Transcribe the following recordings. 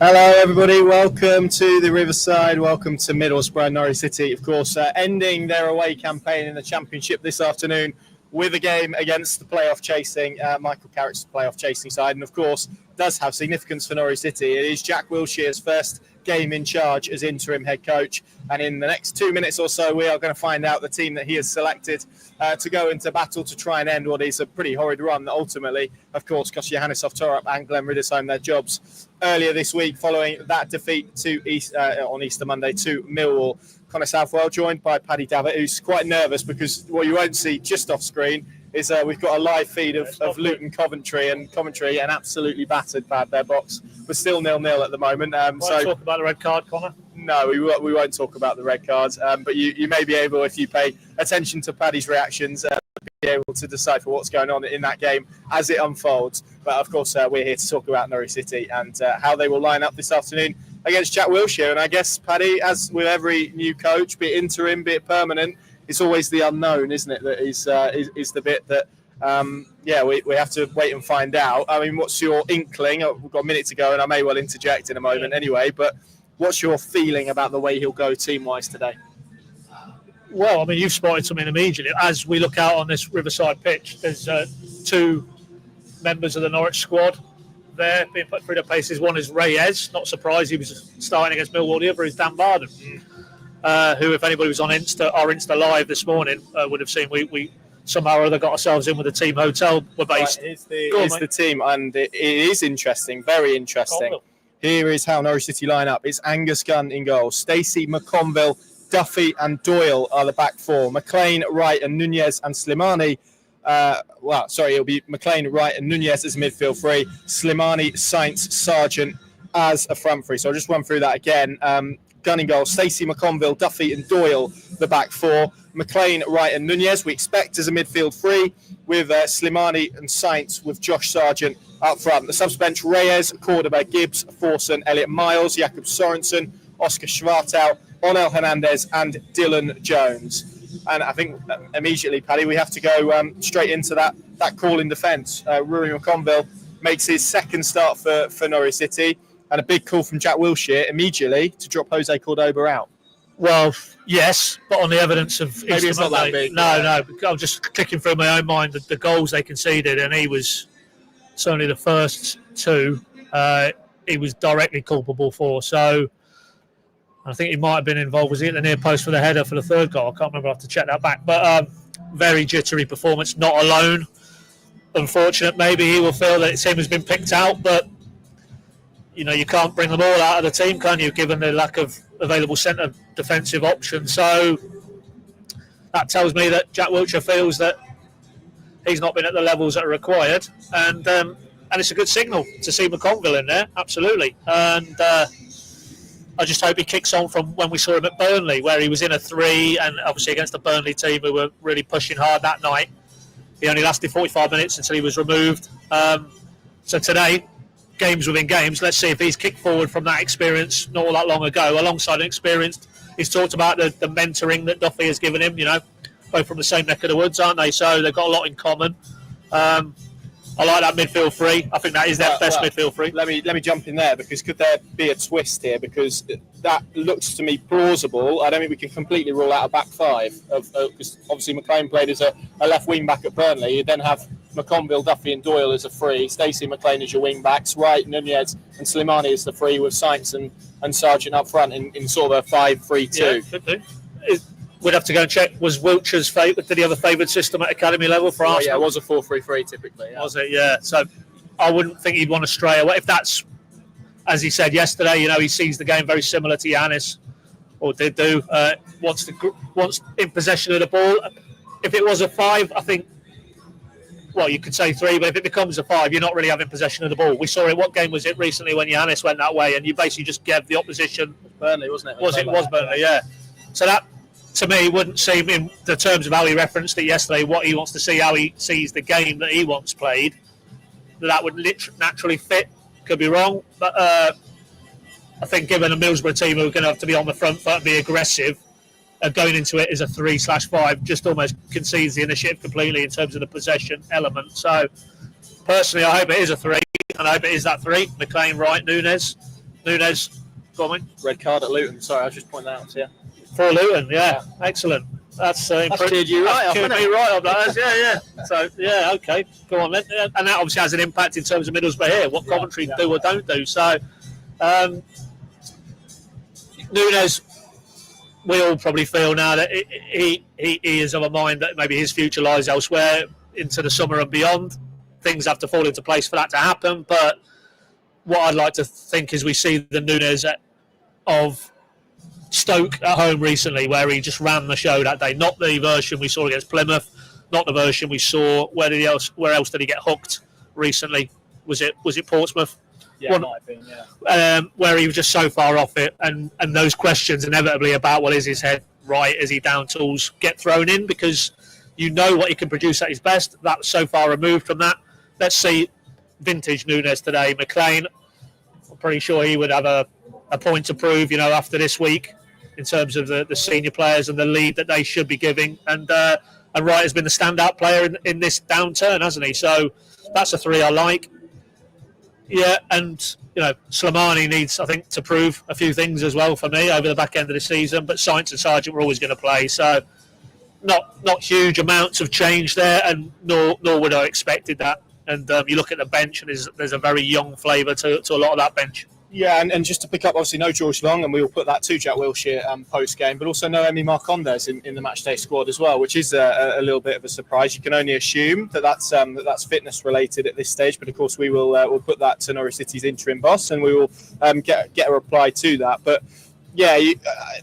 Hello everybody, welcome to the Riverside, welcome to Middlesbrough, Norwich City, of course, ending their away campaign in the Championship this afternoon with a game against the playoff chasing, Michael Carrick's playoff chasing side, and of course does have significance for Norwich City. It is Jack Wilshere's first game in charge as interim head coach, and in the next 2 minutes or so we are going to find out the team that he has selected to go into battle to try and end what is a pretty horrid run that ultimately, of course, cost Johannes Torup and Glenn Riddisheim their jobs earlier this week following that defeat to on Easter Monday to Millwall. Connor Southwell joined by Paddy Davitt, who's quite nervous because what you won't see just off screen is we've got a live feed of Luton commentary and absolutely battered Pad. Their box was still 0-0 at the moment. So talk about the red card, Connor? No, we won't talk about the red cards, but you may be able, if you pay attention to Paddy's reactions, be able to decipher what's going on in that game as it unfolds. But of course, we're here to talk about Norwich City and how they will line up this afternoon against Jack Wilshere. And I guess, Paddy, as with every new coach, be it interim, be it permanent, it's always the unknown, isn't it? That is the bit that, we have to wait and find out. I mean, what's your inkling? We've got a minute to go, and I may well interject in a moment anyway, but what's your feeling about the way he'll go team-wise today? Well, I mean, you've spotted something immediately. As we look out on this Riverside pitch, there's two members of the Norwich squad there being put through their paces. One is Reyes, not surprised he was starting against Millwall. The other is Dan Barden, who, if anybody was on our Insta Live this morning, would have seen we somehow or other got ourselves in with the team hotel we're based. Right, here's the team, and it is interesting, very interesting. Here is how Norwich City line up. It's Angus Gunn in goal. Stacey, McConville, Duffy and Doyle are the back four. McLean, Wright and Nunez and Slimani. It'll be McLean, Wright and Nunez as midfield three. Slimani, Sainz, Sargent as a front three. So I'll just run through that again. Gunn in goal. Stacey, McConville, Duffy and Doyle, the back four. McLean, Wright and Nunez we expect as a midfield three with Slimani and Sainz with Josh Sargent up front. The subs bench, Reyes, Cordoba, Gibbs, Forson, Elliot Miles, Jakob Sorensen, Oscar Schwartau, Onel Hernandez and Dylan Jones. And I think immediately, Paddy, we have to go straight into that call in defence. Rory McConville makes his second start for Norwich City, and a big call from Jack Wilshere immediately to drop Jose Cordoba out. Well, yes, but on the evidence of maybe Easter it's Monday, not that big. No, I'm just clicking through my own mind the goals they conceded, and he was certainly the first two he was directly culpable for. So I think he might have been involved. Was he at the near post for the header for the third goal? I can't remember. I have to check that back. But very jittery performance, not alone. Unfortunate. Maybe he will feel that his team has been picked out, but you can't bring them all out of the team, can you, given the lack of available centre defensive options. So that tells me that Jack Wilshere feels that he's not been at the levels that are required. And it's a good signal to see McConville in there, absolutely. And I just hope he kicks on from when we saw him at Burnley, where he was in a 3, and obviously against the Burnley team who were really pushing hard that night. He only lasted 45 minutes until he was removed. So today, games within games, let's see if he's kicked forward from that experience not all that long ago, alongside an experience. He's talked about the mentoring that Duffy has given him, both from the same neck of the woods, aren't they? So they've got a lot in common. I like that midfield three. I think that is their best midfield three. Let me jump in there, because could there be a twist here? Because that looks to me plausible. I don't think we can completely rule out a back five. Because obviously McLean played as a left wing back at Burnley. You then have McConville, Duffy and Doyle as a free. Stacey McLean as your wing backs. Wright, Nunez and Slimani as the free, with Sainz and Sargent up front in sort of a 5-3-2. Yeah, could do. We'd have to go and check. Was Wilshere's did he have a favoured system at academy level for Arsenal? Yeah, it was a 4-3-3 typically. Yeah. Was it? Yeah. So I wouldn't think he'd want to stray away. If that's, as he said yesterday, he sees the game very similar to Giannis, or did do. Wants in possession of the ball. If it was a 5, I think, well, you could say 3, but if it becomes a 5, you're not really having possession of the ball. We saw it. What game was it recently when Giannis went that way, and you basically just gave the opposition. Burnley, wasn't it? Was Burnley? Yeah. So that, to me, wouldn't seem, in the terms of how he referenced it yesterday, what he wants to see, how he sees the game that he wants played, that would naturally fit. Could be wrong, but I think given a Middlesbrough team who are going to have to be on the front foot and be aggressive, going into it as a 3/5 just almost concedes the initiative completely in terms of the possession element. So personally, I hope it is a 3, and I hope it is that 3. McLean, Wright, Nunez Nunes, go on, mate. Red card at Luton. Sorry, I was just pointing that out to you. For Luton, yeah. Excellent. That's cheered you right up, cheered hasn't me it? right up. That has, yeah. So, yeah, okay. Go on then. And that obviously has an impact in terms of Middlesbrough here, what Coventry do or don't do. So, Nunes, we all probably feel now that he is of a mind that maybe his future lies elsewhere into the summer and beyond. Things have to fall into place for that to happen. But what I'd like to think is we see the Nunes of Stoke at home recently, where he just ran the show that day. Not the version we saw against Plymouth, not the version we saw. Where else did he get hooked recently? Was it Portsmouth? Yeah, it might have been, yeah. Where he was just so far off it, and those questions inevitably about, well, is his head right? Is he down tools? Get thrown in, because you know what he can produce at his best. That's so far removed from that. Let's see vintage Nunes today. McLean, I'm pretty sure he would have a point to prove, after this week, in terms of the senior players and the lead that they should be giving. And Wright has been the standout player in this downturn, hasn't he? So that's a 3 I like. Yeah, and Slimani needs, I think, to prove a few things as well for me over the back end of the season. But Sainz and Sargent were always going to play, so not huge amounts of change there, and nor would I expected that. And you look at the bench, and there's a very young flavour to a lot of that bench. Yeah, and just to pick up, obviously no George Long, and we will put that to Jack Wilshere post-game, but also no Emi Marcondes in the matchday squad as well, which is a little bit of a surprise. You can only assume that's fitness related at this stage, but of course we will we'll put that to Norwich City's interim boss, and we will get a reply to that. But yeah,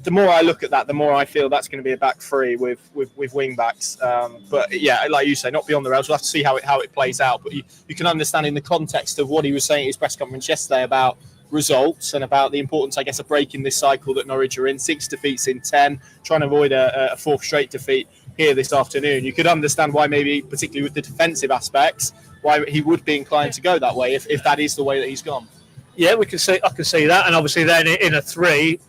the more I look at that, the more I feel that's going to be a back three with wing backs. But yeah, like you say, not beyond the rails. We'll have to see how it plays out. But you can understand in the context of what he was saying at his press conference yesterday about results and about the importance, I guess, of breaking this cycle that Norwich are in. 6 defeats in 10, trying to avoid a fourth straight defeat here this afternoon. You could understand why, maybe particularly with the defensive aspects, why he would be inclined to go that way if that is the way that he's gone. Yeah, I can see that. And obviously then in a 3,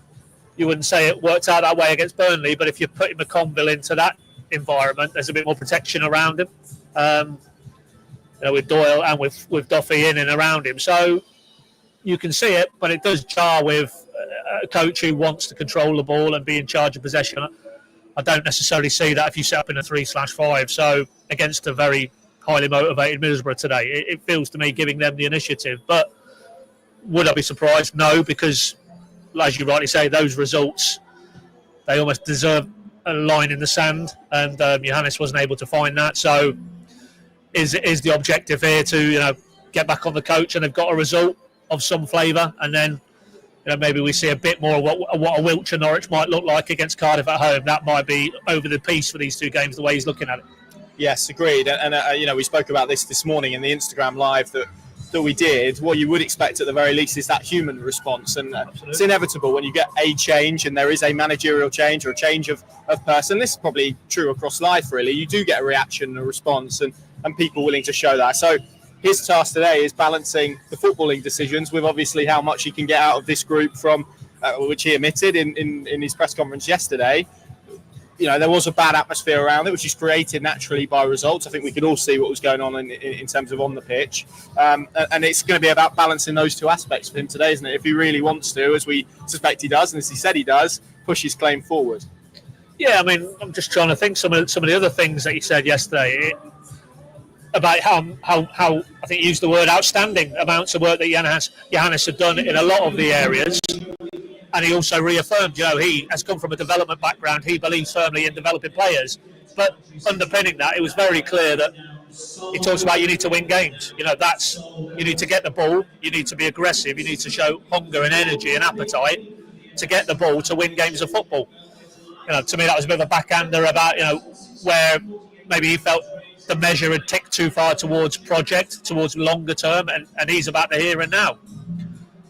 you wouldn't say it worked out that way against Burnley, but if you're putting McConville into that environment, there's a bit more protection around him, with Doyle and with Duffy in and around him. So you can see it, but it does jar with a coach who wants to control the ball and be in charge of possession. I don't necessarily see that if you set up in a 3/5. So against a very highly motivated Middlesbrough today, it feels to me giving them the initiative. But would I be surprised? No, because as you rightly say, those results, they almost deserve a line in the sand, and Johannes wasn't able to find that. So is the objective here to get back on the coach and they've got a result of some flavour, and then maybe we see a bit more of what a Wiltshire Norwich might look like against Cardiff at home. That might be over the piece for these two games, the way he's looking at it. Yes, agreed. And we spoke about this morning in the Instagram live that we did. What you would expect at the very least is that human response, and it's inevitable when you get a change, and there is a managerial change or a change of person. This is probably true across life, really. You do get a reaction and a response, and people willing to show that. So his task today is balancing the footballing decisions with obviously how much he can get out of this group from which he admitted in his press conference yesterday. There was a bad atmosphere around it, which is created naturally by results. I think we could all see what was going on in terms of on the pitch. And it's going to be about balancing those two aspects for him today, isn't it? If he really wants to, as we suspect he does, and as he said he does, push his claim forward. Yeah, I mean, I'm just trying to think some of the other things that he said yesterday. About how I think he used the word outstanding amounts of work that Johannes had done in a lot of the areas, and he also reaffirmed, he has come from a development background. He believes firmly in developing players, but underpinning that, it was very clear that he talks about you need to win games. You need to get the ball, you need to be aggressive, you need to show hunger and energy and appetite to get the ball to win games of football. To me that was a bit of a backhander about where maybe he felt the measure had ticked too far towards project, towards longer term, and he's about the here and now.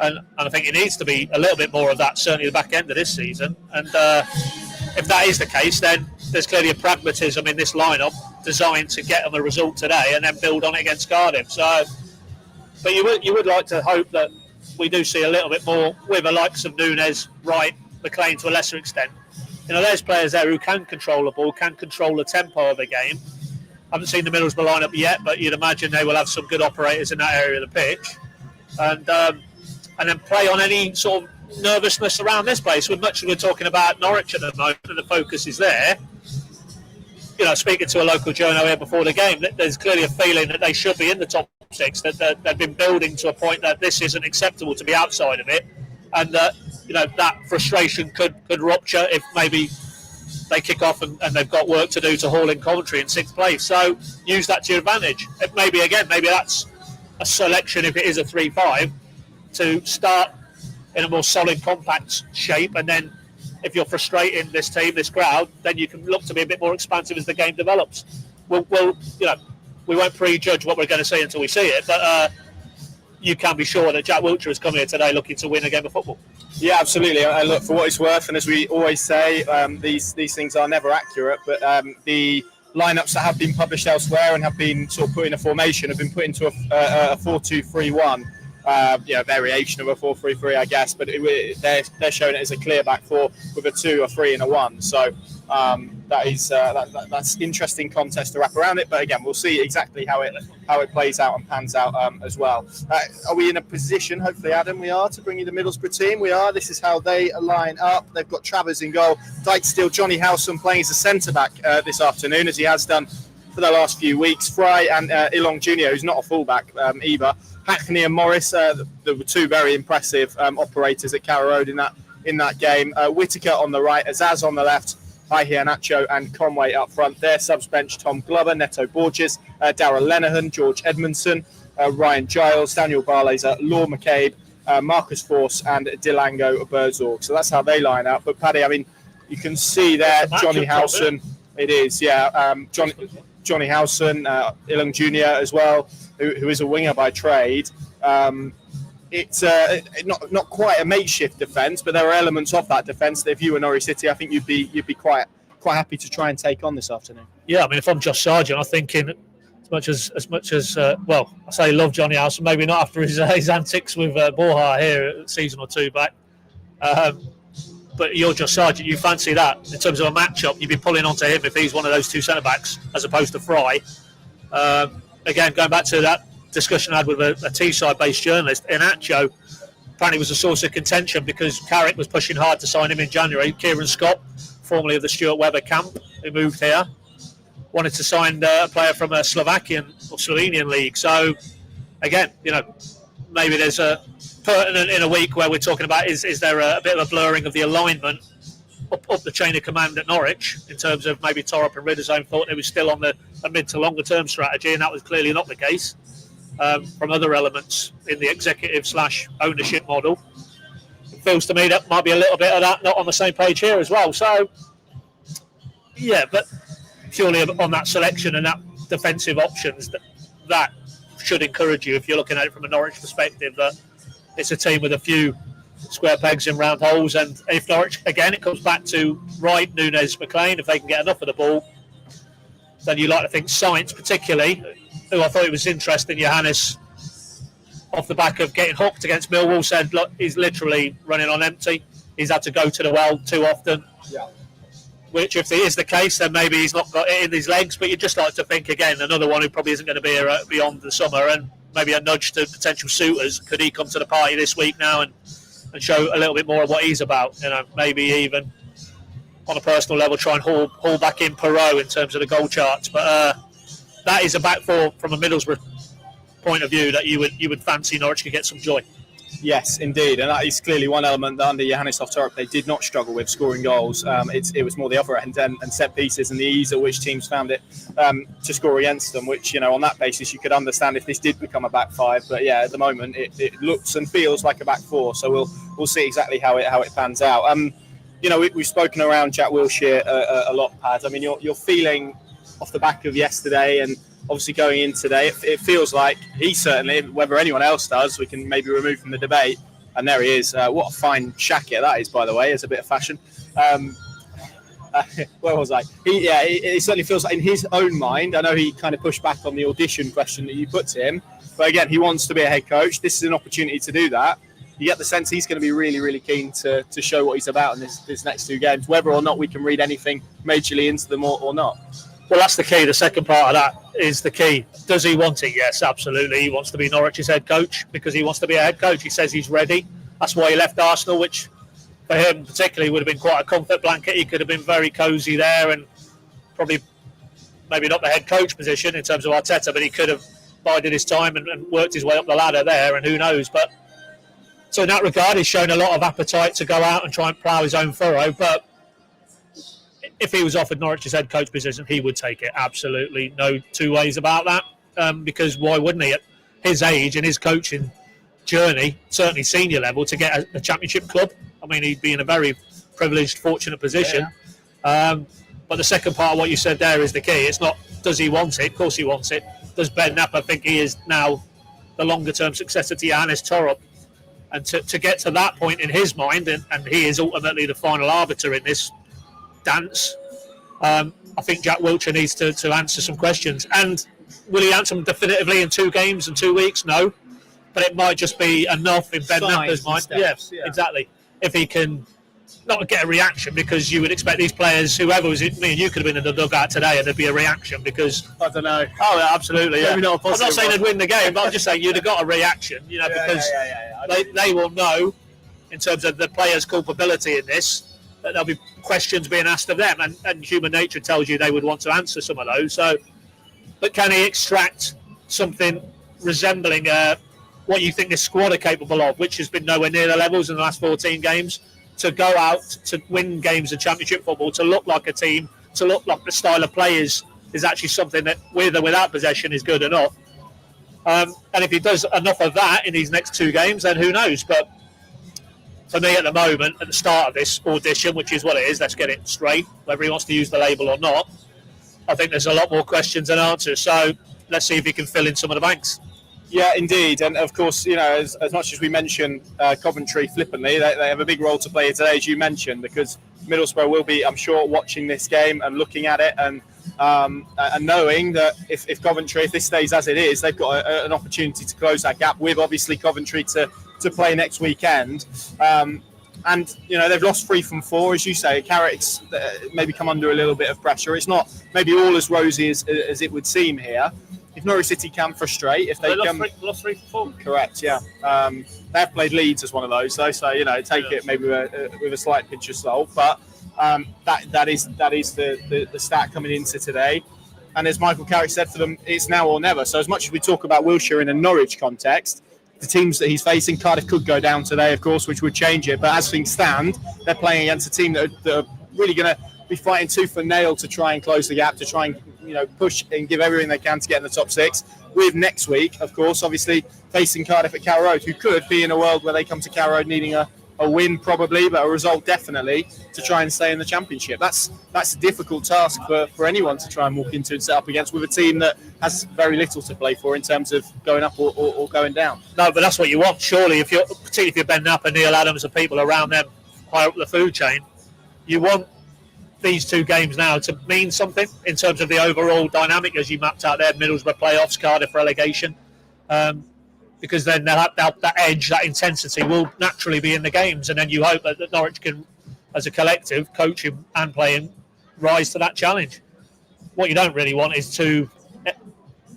And I think it needs to be a little bit more of that, certainly the back end of this season. And if that is the case, then there's clearly a pragmatism in this lineup designed to get them a result today and then build on it against Cardiff. So, but you would like to hope that we do see a little bit more with the likes of Nunes, Wright, McLean to a lesser extent. There's players there who can control the ball, can control the tempo of the game. I haven't seen the Middlesbrough lineup yet, but you'd imagine they will have some good operators in that area of the pitch. And and then play on any sort of nervousness around this place. With much as we're talking about Norwich at the moment, and the focus is there. Speaking to a local journo here before the game, there's clearly a feeling that they should be in the top 6. That they've been building to a point that this isn't acceptable to be outside of it, and that that frustration could rupture if maybe they kick off and they've got work to do to haul in Coventry in 6th place. So use that to your advantage. Maybe that's a selection, if it is a 3-5, to start in a more solid, compact shape, and then if you're frustrating this team, this crowd, then you can look to be a bit more expansive as the game develops. We won't prejudge what we're going to see until we see it, but you can be sure that Jack Wiltshire has come here today looking to win a game of football. Yeah, absolutely. And look, for what it's worth, and as we always say, these things are never accurate, but the lineups that have been published elsewhere and have been sort of put in a formation have been put into a 4-2-3-1. Variation of a 4-3-3, I guess, but they're showing it as a clear back four with a 2, a 3, and a 1. So that's interesting contest to wrap around it. But again, we'll see exactly how it plays out and pans out as well. Are we in a position? Hopefully, Adam, we are to bring you the Middlesbrough team. We are. This is how they line up. They've got Travers in goal. Dijksteel, Johnny Howson playing as a centre back this afternoon, as he has done for the last few weeks. Fry and Ilong Jr., who's not a fullback either. Hackney and Morris, there were two very impressive operators at Carrow Road in that game. Whittaker on the right, Azaz on the left, Iheanacho and Conway up front. Their subs bench: Tom Glover, Neto Borges, Darrell Lenihan, George Edmondson, Ryan Giles, Daniel Barlaser, Law McCabe, Marcus Force and Dilango Burzorg. So that's how they line up. But Paddy, I mean, you can see there Johnny Howson. It is, yeah. Johnny Howson, Ilong Jr. as well, who is a winger by trade. It's not quite a makeshift defence, but there are elements of that defence that if you were Norwich City, I think you'd be quite happy to try and take on this afternoon. Yeah, I mean, if I'm Josh Sargent, I'm thinking as much as well, I say love Johnny Howson, maybe not after his antics with Borja here a season or two back. But you're Josh Sargent, you fancy that in terms of a matchup, you'd be pulling onto him if he's one of those two centre backs as opposed to Fry. Again, going back to that discussion I had with a Teesside based journalist, Iheanacho apparently was a source of contention because Carrick was pushing hard to sign him in January. Kieran Scott, formerly of the Stuart Webber camp, who moved here, wanted to sign a player from a Slovakian or Slovenian league. So again, maybe there's a pertinent in a week where we're talking about is there a bit of a blurring of the alignment up the chain of command at Norwich in terms of maybe Torrup and Ridderzone thought it was still on a mid to longer term strategy, and that was clearly not the case from other elements in the executive / ownership model. It feels to me that might be a little bit of that not on the same page here as well. So yeah, but purely on that selection and that defensive options, that should encourage you if you're looking at it from a Norwich perspective, that it's a team with a few square pegs in round holes. And if Norwich, again, it comes back to Wright, Nunes, McLean, if they can get enough of the ball, then you like to think Sainz particularly, who I thought it was interesting, Johannes, off the back of getting hooked against Millwall, said, look, he's literally running on empty. He's had to go to the well too often. Yeah. Which, if it is the case, then maybe he's not got it in his legs. But you'd just like to think, again, another one who probably isn't going to be here beyond the summer, and maybe a nudge to potential suitors. Could he come to the party this week now and show a little bit more of what he's about? Maybe even on a personal level try and haul back in Boro in terms of the goal charts. But that is a back four from a Middlesbrough point of view that you would fancy Norwich could get some joy. Yes, indeed, and that is clearly one element that under Johannes Torrup they did not struggle with scoring goals. It was more the other end and set pieces and the ease at which teams found it to score against them, which, on that basis you could understand if this did become a back five. But yeah, at the moment it looks and feels like a back four, so we'll see exactly how it pans out. We've spoken around Jack Wilshere a lot, Pad. I mean, you're feeling off the back of yesterday and obviously going in today, it feels like he certainly, whether anyone else does, we can maybe remove from the debate. And there he is. What a fine jacket that is, by the way, as a bit of fashion. Where was I? It certainly feels like in his own mind, I know he kind of pushed back on the audition question that you put to him. But again, he wants to be a head coach. This is an opportunity to do that. You get the sense he's going to be really, really keen to show what he's about in this next two games, whether or not we can read anything majorly into them or not. Well, that's the key. The second part of that is the key. Does he want it? Yes, absolutely. He wants to be Norwich's head coach because he wants to be a head coach. He says he's ready. That's why he left Arsenal, which for him particularly would have been quite a comfort blanket. He could have been very cosy there and probably maybe not the head coach position in terms of Arteta, but he could have bided his time and worked his way up the ladder there, and who knows. But so in that regard, he's shown a lot of appetite to go out and try and plough his own furrow. But if he was offered Norwich's head coach position, he would take it. Absolutely, no two ways about that. Because why wouldn't he? At his age and his coaching journey, certainly senior level, to get a championship club. I mean, he'd be in a very privileged, fortunate position. Yeah. But the second part of what you said there is the key. It's not, does he want it? Of course he wants it. Does Ben Napper think he is now the longer-term successor to Johannes Torup? And to get to that point in his mind, and he is ultimately the final arbiter in this dance, I think Jack Wilshere needs to answer some questions. And will he answer them definitively in 2 games and 2 weeks? No. But it might just be enough in Ben Napper's mind. Steps, yeah, exactly. If he can not get a reaction, because you would expect these players, whoever was it, me and you could have been in the dugout today and there'd be a reaction because... I don't know. Oh, yeah, absolutely, yeah. I'm not saying they'd win the game, but I'm just saying you'd have got a reaction, because they will know, in terms of the players' culpability in this, that there'll be questions being asked of them, and human nature tells you they would want to answer some of those. So, but can he extract something resembling what you think this squad are capable of, which has been nowhere near the levels in the last 14 games, to go out, to win games of championship football, to look like a team, to look like the style of players is actually something that, with or without possession, is good enough. And if he does enough of that in these next 2 games, then who knows? But for me, at the moment, at the start of this audition, which is what it is, let's get it straight, whether he wants to use the label or not, I think there's a lot more questions than answers. So let's see if he can fill in some of the blanks. Yeah, indeed. And of course, as much as we mention Coventry flippantly, they have a big role to play today, as you mentioned, because Middlesbrough will be, I'm sure, watching this game and looking at it and knowing that if Coventry, if this stays as it is, they've got an opportunity to close that gap with, obviously, Coventry to play next weekend. And, they've lost 3 from 4, as you say. Carrick's maybe come under a little bit of pressure. It's not maybe all as rosy as it would seem here. If Norwich City can frustrate, if they lost 3 from 4. Correct, yeah. They have played Leeds as one of those, though, so take it maybe with a slight pinch of salt. But that is the stat coming into today. And as Michael Carrick said for them, it's now or never. So as much as we talk about Wilshere in a Norwich context, the teams that he's facing, Cardiff could go down today, of course, which would change it. But as things stand, they're playing against a team that are really going to be fighting tooth and nail to try and close the gap, to try and push and give everything they can to get in the top 6. With next week, of course, obviously facing Cardiff at Carrow Road, who could be in a world where they come to Carrow Road needing a win probably, but a result definitely, to try and stay in the Championship. That's a difficult task for anyone to try and walk into and set up against, with a team that has very little to play for in terms of going up or going down. No, but that's what you want, surely. Particularly if you're Ben Napper, Neil Adams and people around them higher up the food chain, you want these 2 games now to mean something in terms of the overall dynamic, as you mapped out there, Middlesbrough playoffs, Cardiff relegation, because then that edge, that intensity will naturally be in the games, and then you hope that Norwich can, as a collective, coaching and playing, rise to that challenge. What you don't really want is today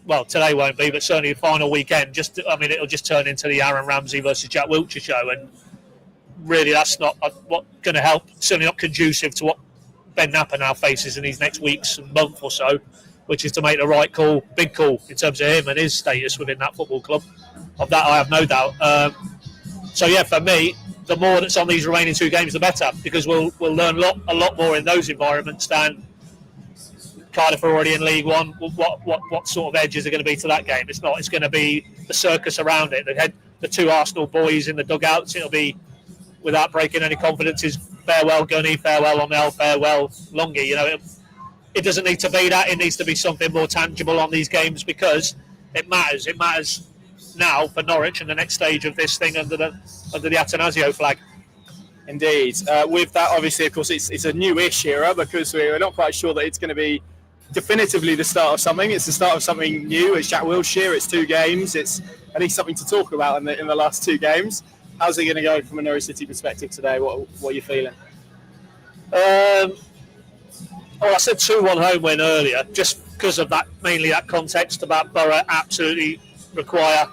won't be, but certainly the final weekend, it'll just turn into the Aaron Ramsey versus Jack Wilshere show, and really that's not what's going to help, certainly not conducive to what Ben Napper now faces in these next weeks and month or so, which is to make the right call, big call, in terms of him and his status within that football club. Of that, I have no doubt. For me, the more that's on these remaining 2 games, the better, because we'll learn a lot more in those environments than Cardiff are already in League One. What sort of edges are going to be to that game? It's not. It's going to be the circus around it. The 2 Arsenal boys in the dugouts. It'll be, without breaking any confidences, farewell Gunny, farewell O'Neill, farewell Longy. It doesn't need to be that. It needs to be something more tangible on these games, because it matters. It matters now for Norwich and the next stage of this thing under the Atanasio flag. Indeed. With that, obviously, of course, it's a newish era, because we're not quite sure that it's going to be definitively the start of something. It's the start of something new. It's Jack Wilshere. It's 2 games. It's at least something to talk about in the last 2 games. How's it going to go from a Norwich City perspective today? What are you feeling? Oh, I said 2-1 home win earlier, just because of that, mainly that context about Boro absolutely require.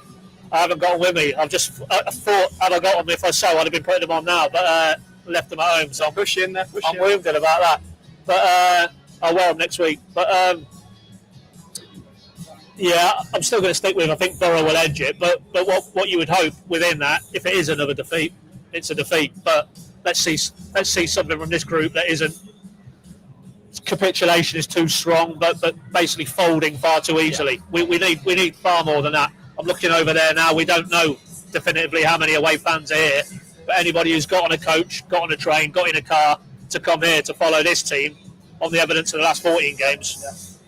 I haven't got them with me. I thought, had I got them, if I so, I'd have been putting them on now, but left them at home. So I'm wounded about that. But I'll wear them next week. But yeah, I'm still going to stick with. I think Boro will edge it. But what you would hope within that, if it is another defeat, it's a defeat. But let's see something from this group that isn't. Capitulation is too strong, but basically folding far too easily. Yeah. We need far more than that. I'm looking over there now. We don't know definitively how many away fans are here, but anybody who's got on a coach, got on a train, got in a car to come here to follow this team on the evidence of the last 14 games,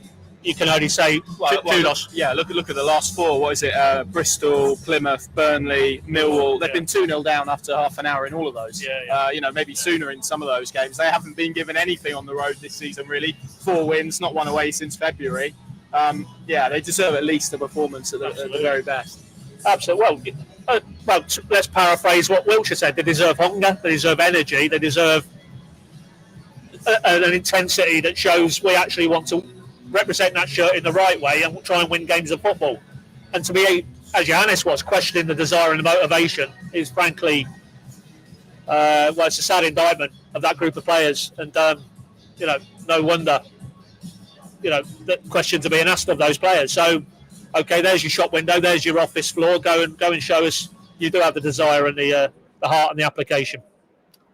you can only say kudos. Look at the last four. What is it? Bristol, Plymouth, Burnley, Millwall. They've been 2-0 down after half an hour in all of those. Maybe sooner in some of those games. They haven't been given anything on the road this season, really. 4 wins, not one away since February. They deserve at least a performance at the very best. Absolutely. Well, let's paraphrase what Wiltshire said. They deserve hunger, they deserve energy, they deserve an intensity that shows we actually want to represent that shirt in the right way and try and win games of football. And to be, as Johannes was, questioning the desire and the motivation is frankly, it's a sad indictment of that group of players. And, no wonder, that questions are being asked of those players. So, okay, there's your shop window, there's your office floor. Go and show us you do have the desire and the heart and the application.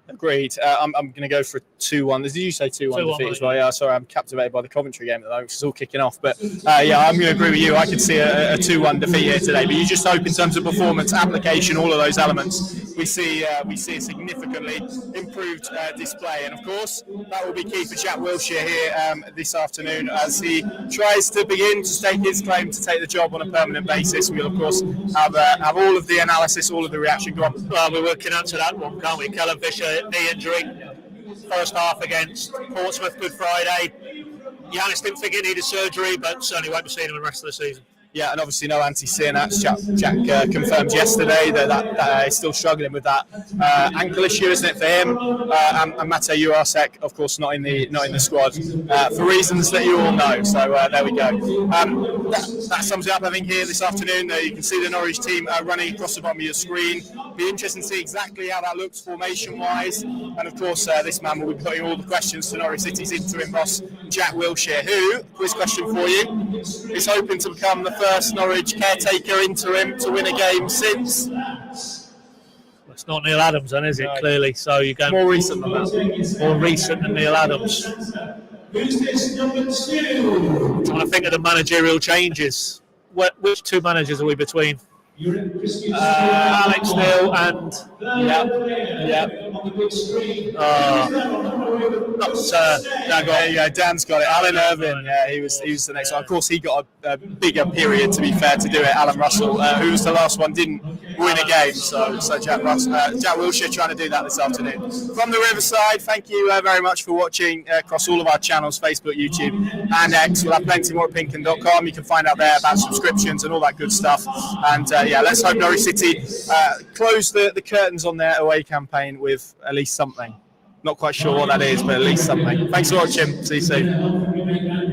Agreed. I'm going to go for a 2-1. Did you say 2-1 defeat as well? Yeah, sorry, I'm captivated by the Coventry game at the moment. It's all kicking off. But I'm going to agree with you. I could see a 2-1 defeat here today. But you just hope in terms of performance, application, all of those elements, we see a significantly improved display. And of course, that will be key for Jack Wilshere here this afternoon as he tries to begin to stake his claim to take the job on a permanent basis. We'll of course have all of the analysis, all of the reaction. Go on. Well, we're working on to that one, can't we? Callum Fisher, knee injury, first half against Portsmouth, Good Friday. Giannis didn't think he needed surgery, but certainly won't be seeing him the rest of the season. Yeah, and obviously no anti-Sinats. Jack confirmed yesterday that he's still struggling with that ankle issue, isn't it, for him? And Matej Jurasek, of course, not in the squad for reasons that you all know. So there we go. That sums it up, I think, here this afternoon. You can see the Norwich team running across the bottom of your screen. Be interesting to see exactly how that looks formation-wise. And of course, this man will be putting all the questions to Norwich City's interim boss, Jack Wilshere, who, quiz question for you, is hoping to become the first Norwich caretaker interim to win a game since. It's not Neil Adams, then, is it? No. Clearly, so you go more recent than that. More recent than Neil Adams. Who's this number 2? Trying to think of the managerial changes. Which two managers are we between? Alex Neil and Dan's got it. Alan Irvine, he was the next one. Of course, he got a bigger period, to be fair, to do it. Alan Russell, who was the last one, didn't win a game. So Jack Wilshere trying to do that this afternoon. From the Riverside, thank you very much for watching across all of our channels, Facebook, YouTube and X. We'll have plenty more at pinkin.com. You can find out there about subscriptions and all that good stuff. And let's hope Norwich City close the curtains on their away campaign with at least something. Not quite sure what that is, but at least something. Thanks for watching. See you soon.